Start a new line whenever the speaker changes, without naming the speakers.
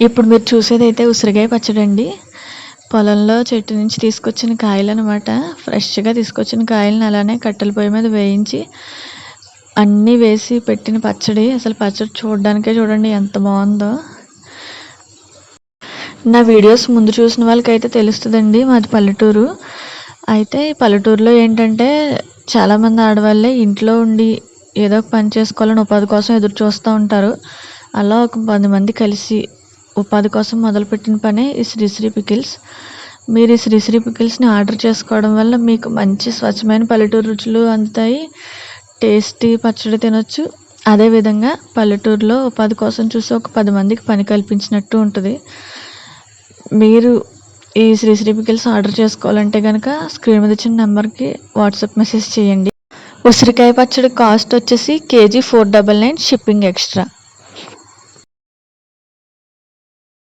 ఇప్పుడు మీరు చూసేదైతే ఉసిరికాయ పచ్చడి అండి. పొలంలో చెట్టు నుంచి తీసుకొచ్చిన కాయలనమాట. ఫ్రెష్‌గా తీసుకొచ్చిన కాయలని అలానే కట్టెల పొయ్యి మీద వేయించి, అన్నీ వేసి పెట్టిన పచ్చడి. అసలు పచ్చడి చూడడానికే చూడండి ఎంత బావుందో. నా వీడియోస్ ముందు చూసిన వాళ్ళకైతే తెలుస్తదండి మాది పల్లెటూరు. అయితే పల్లెటూరులో ఏంటంటే చాలామంది ఆడవాళ్ళే ఇంట్లో ఉండి ఏదో ఒక పని చేసుకోవాలని ఉపాధి కోసం ఎదురు చూస్తూ ఉంటారు. అలా ఒక 10 మంది కలిసి ఉపాధి కోసం మొదలుపెట్టిన పనే ఈ శ్రీశ్రీ పికిల్స్. మీరు ఈ శ్రీశ్రీ పికిల్స్‌ని ఆర్డర్ చేసుకోవడం వల్ల మీకు మంచి స్వచ్ఛమైన పల్లెటూరు రుచులు అందుతాయి. టేస్టీ పచ్చడి తినొచ్చు. అదేవిధంగా పల్లెటూరులో ఉపాధి కోసం చూసి ఒక 10 మందికి పని కల్పించినట్టు ఉంటది. మీరు ఈ శ్రీశ్రీ పికిల్స్ ఆర్డర్ చేసుకోవాలంటే గనక స్క్రీన్ మీద ఇచ్చిన నెంబర్‌కి వాట్సాప్ మెసేజ్ చేయండి. ఉసిరికాయ పచ్చడి కాస్ట్ వచ్చేసి కేజీ 499 షిప్పింగ్ ఎక్స్ట్రా.